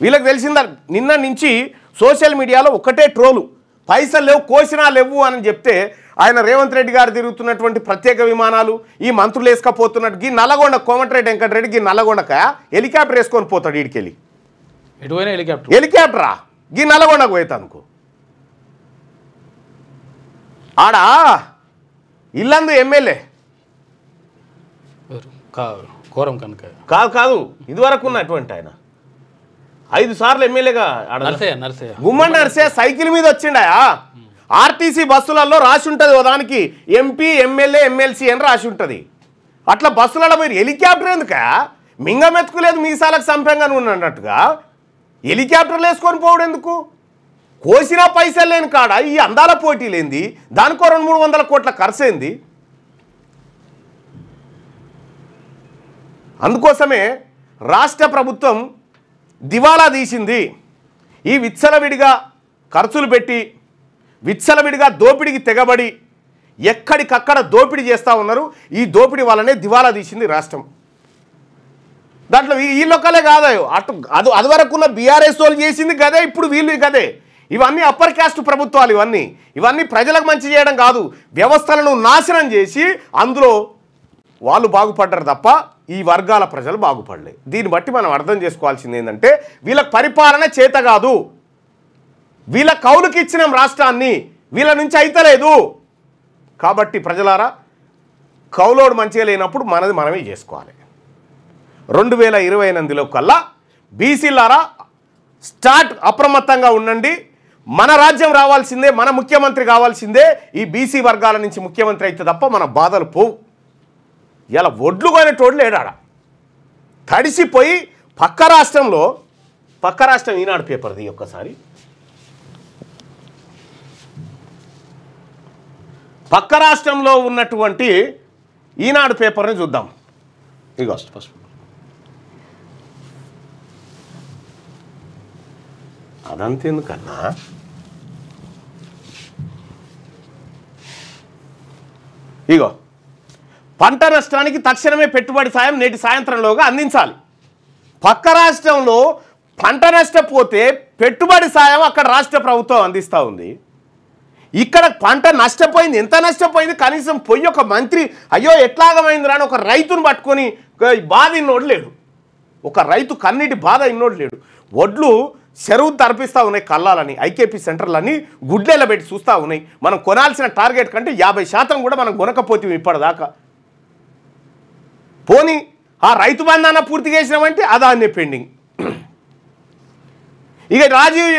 వీళ్ళకి తెలిసిందా నిన్న నుంచి సోషల్ మీడియాలో ఒకటే ట్రోలు, పైసలు లేవు కోసినా లేవు అని చెప్తే ఆయన రేవంత్ రెడ్డి గారు తిరుగుతున్నటువంటి ప్రత్యేక విమానాలు ఈ మంత్రులు వేసుకపోతున్నట్టు గీ నల్లగొండ కోమటిరెడ్డి వెంకటరెడ్డి ఈ నల్లగొండక హెలికాప్టర్ వేసుకొని పోతాడు ఈడికెళ్ళి. ఎటువైనా హెలికాప్టరా గీ నల్లగొండకు పోయేతానుకో. ఆడ ఇల్లందు ఎమ్మెల్యే కోరం కనుక కాదు ఇదివరకు ఉన్నటువంటి ఆయన 5 సార్లు ఎమ్మెల్యేగా గుమ్మడి నర్సే సైకిల్ మీద వచ్చిండాయా. ఆర్టీసీ బస్సులలో రాసి ఉంటుంది దానికి ఎంపీ ఎమ్మెల్యే ఎమ్మెల్సీ అని రాసి ఉంటుంది. అట్లా బస్సులలో మీరు హెలికాప్టర్ ఎందుక మింగమెత్తుకులేదు మీసాలకు సంపంగా ఉన్నట్టుగా హెలికాప్టర్లు వేసుకొని పోవడం ఎందుకు? కోసినా పైసలు లేని కాడ ఈ అందాల పోటీలేంది, దానికో 200-300 కోట్ల ఖర్చు ఏంది? అందుకోసమే రాష్ట్ర ప్రభుత్వం దివాలా తీసింది. ఈ విచ్చలవిడిగా ఖర్చులు పెట్టి విచ్చలవిడిగా దోపిడికి తెగబడి ఎక్కడికక్కడ దోపిడీ చేస్తూ ఉన్నారు. ఈ దోపిడీ వల్లనే దివాలా తీసింది రాష్ట్రం. దాంట్లో ఈ లోకలే కాదాయో అటు అది వరకు ఉన్న బీఆర్ఎస్ వాళ్ళు చేసింది గదే, ఇప్పుడు వీళ్ళు గదే. ఇవన్నీ అప్పర్ క్యాస్ట్ ప్రభుత్వాలు, ఇవన్నీ ప్రజలకు మంచి చేయడం కాదు, వ్యవస్థలను నాశనం చేసి అందులో వాళ్ళు బాగుపడ్డారు తప్ప ఈ వర్గాల ప్రజలు బాగుపడలేదు. దీన్ని బట్టి మనం అర్థం చేసుకోవాల్సింది ఏంటంటే వీళ్ళకి పరిపాలన చేత కాదు, వీళ్ళ కౌలుకి ఇచ్చిన రాష్ట్రాన్ని వీళ్ళ నుంచి అయితలేదు. కాబట్టి ప్రజలారా కౌలోడు మంచిగా లేనప్పుడు మనది మనమే చేసుకోవాలి. 2028లో కల్లా బీసీలారా స్టార్ట్ అప్రమత్తంగా ఉండండి. మన రాజ్యం రావాల్సిందే, మన ముఖ్యమంత్రి కావాల్సిందే. ఈ బీసీ వర్గాల నుంచి ముఖ్యమంత్రి అయితే తప్ప మన బాధలు పోవు. ఇలా ఒడ్లు కొనేటోళ్ళు లేడాడ తడిసిపోయి పక్క రాష్ట్రం ఈనాడు పేపర్ది ఒక్కసారి పక్క రాష్ట్రంలో ఉన్నటువంటి ఈనాడు పేపర్ని చూద్దాం. ఇగో అదంతెందుకన్నా ఇగో పంట నష్టానికి తక్షణమే పెట్టుబడి సాయం నేటి సాయంత్రంలోగా అందించాలి. పక్క రాష్ట్రంలో పంట నష్టపోతే పెట్టుబడి సాయం అక్కడ రాష్ట్ర ప్రభుత్వం అందిస్తూ ఉంది. ఇక్కడ పంట నష్టపోయింది, ఎంత నష్టపోయింది కనీసం పోయి ఒక మంత్రి అయ్యో ఎట్లాగమైందిరా అని ఒక రైతును పట్టుకొని బాధ ఇన్నోడు లేడు, ఒక రైతు కన్నీటి బాధ ఇన్నోడు లేడు. వడ్లు చెరువు తరపిస్తూ ఉన్నాయి, కల్లాలని ఐకేపీ సెంటర్లన్నీ గుడ్లెల పెట్టి చూస్తూ ఉన్నాయి. మనం కొనాల్సిన టార్గెట్ కంటే 50% కూడా మనం కొనకపోతే ఇప్పటిదాకా. పోనీ ఆ రైతు బంధాన పూర్తి చేసినామంటే అదాన్నే పెండింగ్. ఇక రాజీవ్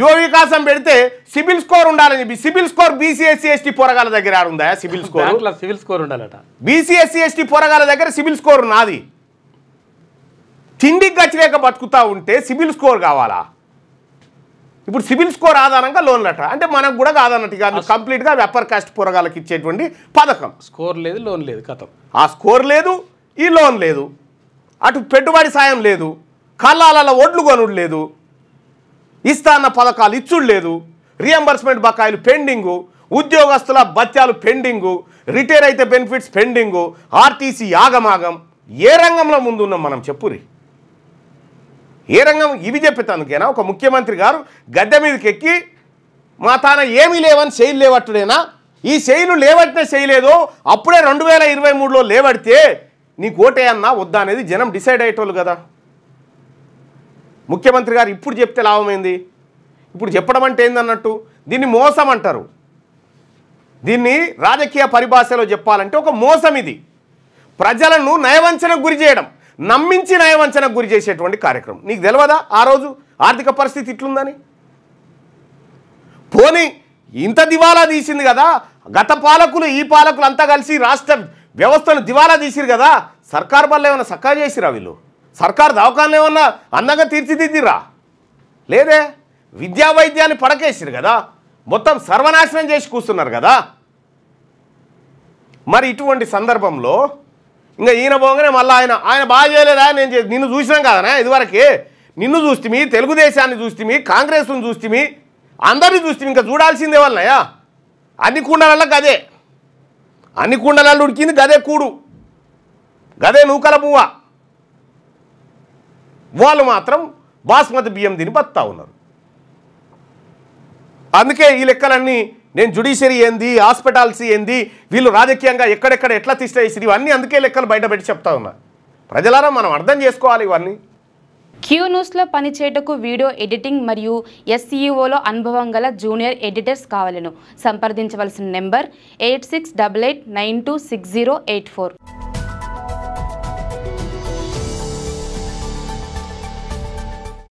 యువ వికాసం పెడితే సిబిల్ స్కోర్ ఉండాలని చెప్పి CIBIL score BC SC ST పోరగాల దగ్గర ఉందా? సిబిల్ స్కోర్ ఉండాలట. బీసీ ఎస్సీ ఎస్టీ పోరగాల దగ్గర సిబిల్ స్కోర్ నాది. తిండికి గచ్చిలేక బతుకుతా ఉంటే సిబిల్ స్కోర్ కావాలా? ఇప్పుడు సిబిల్ స్కోర్ ఆధారంగా లోన్లట అంటే మనకు కూడా కాదన్నట్టు కాదు, కంప్లీట్గా అప్పర్ కాస్ట్ పోరగాళ్ళకి ఇచ్చేటువంటి పథకం. స్కోర్ లేదు, లోన్ లేదు, కథం. ఆ స్కోర్ లేదు, ఈ లోన్ లేదు, అటు పెట్టుబడి సాయం లేదు, కళ్ళాలలో ఒడ్లు కొనుడు లేదు, ఇస్తా అన్న పథకాలు ఇచ్చుడు లేదు, రియంబర్స్మెంట్ బకాయిలు పెండింగు, ఉద్యోగస్తుల భత్యాలు పెండింగు, రిటైర్ అయితే బెనిఫిట్స్ పెండింగు, ఆర్టీసీ ఆగమాగం. ఏ రంగంలో ముందున్నాం మనం చెప్పురి? ఏ రంగం? ఇవి చెప్పేతానుకేనా ఒక ముఖ్యమంత్రి గారు గద్దె మీదకి ఎక్కి మా తాన ఏమీ లేవని శైలు లేవట్టుడేనా? ఈ శైలు లేవట్టినా చేయలేదో అప్పుడే 2023లో లేవడితే నీకు ఓటే అన్నా వద్దా అనేది జనం డిసైడ్ అయ్యేటోళ్ళు కదా. ముఖ్యమంత్రి గారు ఇప్పుడు చెప్తే లాభమైంది. ఇప్పుడు చెప్పడం అంటే ఏందన్నట్టు దీన్ని మోసం అంటారు. దీన్ని రాజకీయ పరిభాషలో చెప్పాలంటే ఒక మోసం. ఇది ప్రజలను నయవంచనకు గురి చేయడం, నమ్మించి నయవంచనకు గురి చేసేటువంటి కార్యక్రమం. నీకు తెలియదా ఆ రోజు ఆర్థిక పరిస్థితి ఇట్లుందని? పోనీ ఇంత దివాలా తీసింది కదా, గత పాలకులు ఈ పాలకులు అంతా కలిసి రాష్ట్ర వ్యవస్థను దివాలా తీసిరు కదా, సర్కార్ వల్ల ఏమన్నా సక్కా చేసిరా వీళ్ళు? సర్కారు దవాఖానలు ఏమన్నా అందంగా తీర్చిదిద్దిరా? లేదే. విద్యా వైద్యాన్ని పడకేసిరు కదా, మొత్తం సర్వనాశనం చేసి కూర్చున్నారు కదా. మరి ఇటువంటి సందర్భంలో ఇంకా ఈయన పోగానే మళ్ళీ ఆయన బాగా చేయలేదా? నిన్ను చూసినాం కదనా ఇదివరకే, నిన్ను చూస్తేమి, తెలుగుదేశాన్ని చూస్తేమి, కాంగ్రెస్ను చూస్తేమి, అందరినీ చూస్తేమి, ఇంకా చూడాల్సిందే వాళ్ళనయా? అన్ని కుండలలో గదే, అన్ని కుండలలో ఉడికింది గదే కూడు, గదే నూకల పువ్వ. వాళ్ళు మాత్రం బాస్మతి బియ్యం తిని బతుకుతా ఉన్నారు. అందుకే ఈ లెక్కలన్నీ నేను జుడిషియరీ ఏంది, హాస్పిటాల్స్ ఏంది, వీళ్ళు రాజకీయంగా ఎక్కడెక్కడ ఎట్లా తీసేసి ఇవన్నీ అందుకే లెక్కలు బయట పెట్టి చెప్తా ఉన్నా. ప్రజలారా మనం అర్థం చేసుకోవాలి ఇవన్నీ. క్యూ న్యూస్లో పనిచేయటకు వీడియో ఎడిటింగ్ మరియు SEOలో అనుభవం గల జూనియర్ ఎడిటర్స్ కావాలను. సంప్రదించవలసిన నెంబర్ 8688926084.